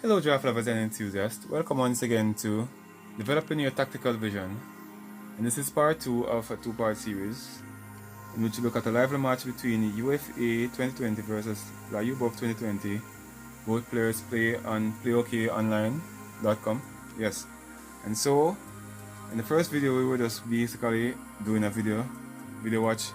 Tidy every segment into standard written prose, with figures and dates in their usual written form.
Hello draft lovers and enthusiasts, welcome once again to Developing Your Tactical Vision, and this is part 2 of a two-part series in which we look at a lively match between UFA 2020 versus lyubov 2020. Both players play on playokonline.com. Yes, and so in the first video we were just basically doing a video watch,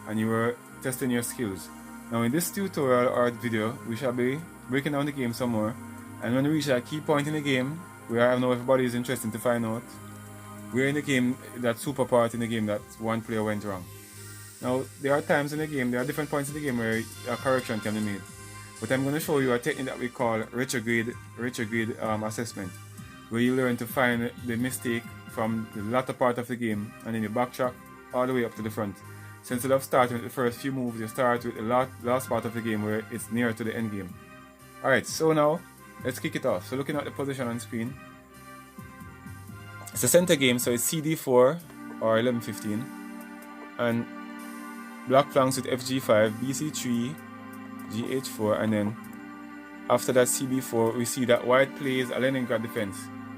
and you were testing your skills. Now in this tutorial or video we shall be breaking down the game some more. And when we reach a key point in the game, where I know everybody is interested to find out, we're in the game, that super part in the game that one player went wrong. Now, there are times in the game, there are different points in the game where a correction can be made. But I'm going to show you a technique that we call retrograde assessment, where you learn to find the mistake from the latter part of the game, and then you backtrack all the way up to the front. So instead of starting with the first few moves, you start with the last part of the game where it's near to the end game. Alright, so now, let's kick it off. So looking at the position on screen, it's a center game, so it's CD4 or 11-15, and black flanks with FG5, BC3, GH4, and then after that CB4 we see that white plays a Leningrad defense.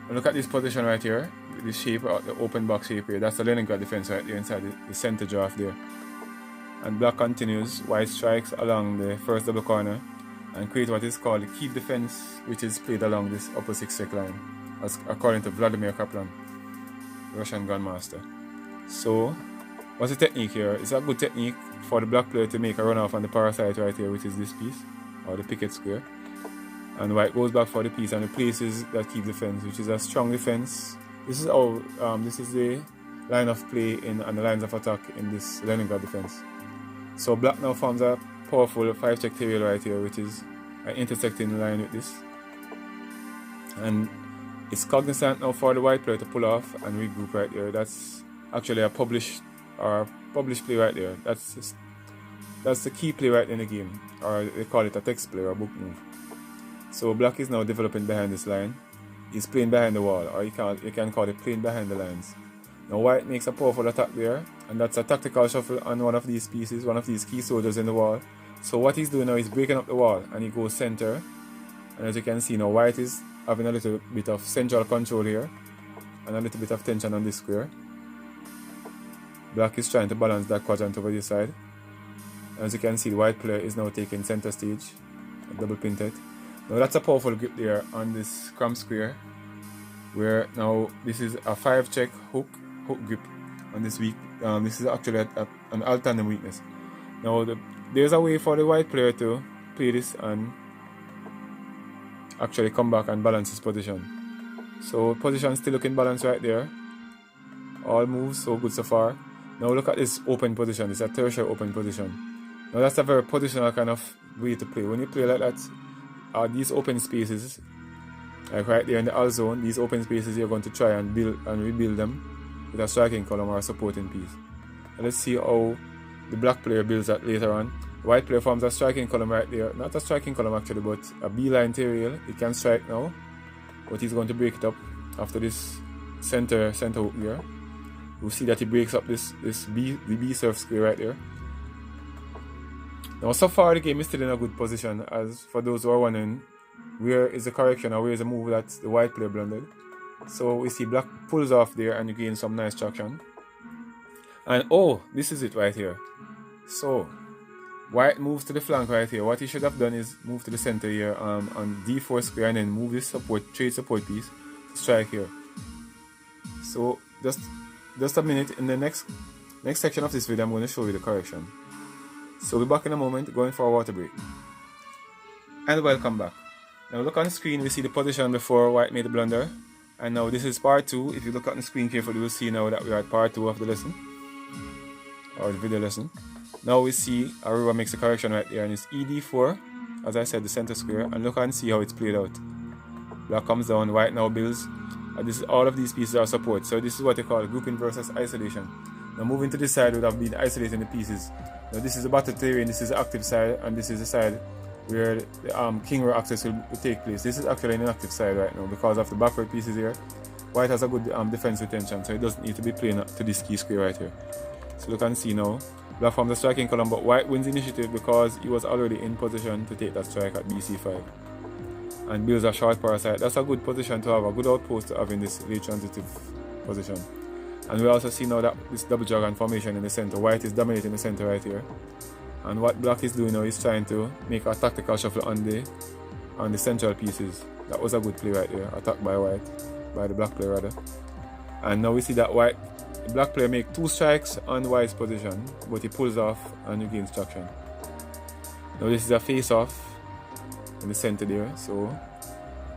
And look at this position right here, this shape, the open box shape here, that's the Leningrad defense right there inside the center draft there. And black continues, white strikes along the first double corner and create what is called the Kiev defense, which is played along this upper six-sec line, as according to Vladimir Kaplan, Russian Grandmaster. So, what's the technique here? It's a good technique for the black player to make a runoff on the parasite right here, which is this piece, or the picket square. And white goes back for the piece and replaces that Kiev defense, which is a strong defense. This is this is the line of play and the lines of attack in this Leningrad defense. So black now forms a powerful 5-check tail right here, which is an intersecting line with this, and it's cognizant now for the white player to pull off and regroup right there. That's actually a published play right there. That's the key play right in the game, or they call it a text play or a book move. So black is now developing behind this line. He's playing behind the wall, or you can call it playing behind the lines. Now white makes a powerful attack there, and that's a tactical shuffle on one of these pieces, one of these key soldiers in the wall. So what he's doing now is breaking up the wall, and he goes center. And as you can see now, white is having a little bit of central control here, and a little bit of tension on this square. Black is trying to balance that quadrant over this side. And as you can see, the white player is now taking center stage, a double pintet. Now that's a powerful grip there on this cramp square, where now this is a 5-check hook grip on this weak. This is actually an alternate weakness. Now there's a way for the white player to play this and actually come back and balance his position. So position still looking balanced right there. All moves so good so far. Now look at this open position. It's a tertiary open position. Now that's a very positional kind of way to play. When you play like that, these open spaces, like right there in the all zone, these open spaces you're going to try and build and rebuild them with a striking column or a supporting piece. And let's see how the black player builds that later on. The white player forms a striking column right there. Not a striking column actually, but a B-line tail. He can strike now, but he's going to break it up after this center hook here. We'll see that he breaks up the B surf square right there. Now so far the game is still in a good position, as for those who are wondering where is the correction or where is the move that the white player blundered. So we see black pulls off there and you gain some nice traction. And oh, this is it right here. So white moves to the flank right here. What he should have done is move to the center here on D4 square, and then move this trade support piece to strike here. So just a minute. In the next section of this video I'm going to show you the correction. So we'll be back in a moment, going for a water break. And welcome back. Now look on the screen, we see the position before white made the blunder. And now this is part 2. If you look at the screen carefully, you'll see now that we are at part 2 of the lesson, or the video lesson. Now we see Aurora makes a correction right there, and it's ED4, as I said, the center square. And look and see how it's played out. Black comes down, white now builds. All of these pieces are support. So this is what they call grouping versus isolation. Now moving to this side would have been isolating the pieces. Now this is the battle terrain, this is the active side, and this is the side where the king row access will take place. This is actually an inactive side right now because of the backward pieces here. White has a good defense retention, so it doesn't need to be playing to this key square right here. So look and see now, black forms the striking column, but white wins initiative because he was already in position to take that strike at BC5. and builds a short parasite. That's a good position to have, a good outpost to have in this late transitive position. And we also see now that this double dragon formation in the center. White is dominating the center right here. And what black is doing now is trying to make a tactical shuffle on the central pieces. That was a good play right there, attacked by white, by the black player rather. And now we see that the black player make 2 strikes on white's position, but he pulls off and regains traction. Now this is a face-off in the center there, so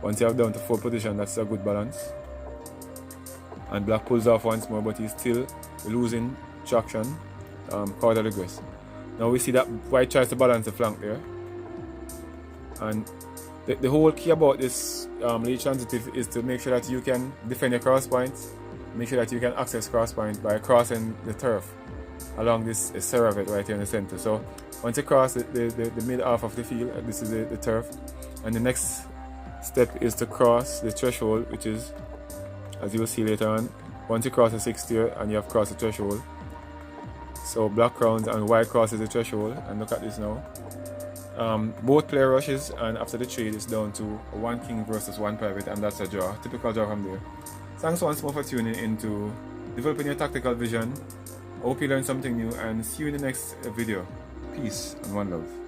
once you have down to 4 position, that's a good balance. And black pulls off once more, but he's still losing traction, quarter regress. Now we see that white tries to balance the flank there. And the whole key about this late transitive is to make sure that you can defend your cross points, make sure that you can access cross point by crossing the turf along this Seravet right here in the center. So once you cross the mid half of the field, this is the turf, and the next step is to cross the threshold, which is, as you will see later on, once you cross the 6th tier and you have crossed the threshold. So black crowns and white crosses the threshold, and look at this now. Both player rushes, and after the trade it's down to 1 king versus 1 private, and that's a draw. Typical draw from there. Thanks once more for tuning in to developing your tactical vision. I hope you learned something new, and see you in the next video. Peace and one love.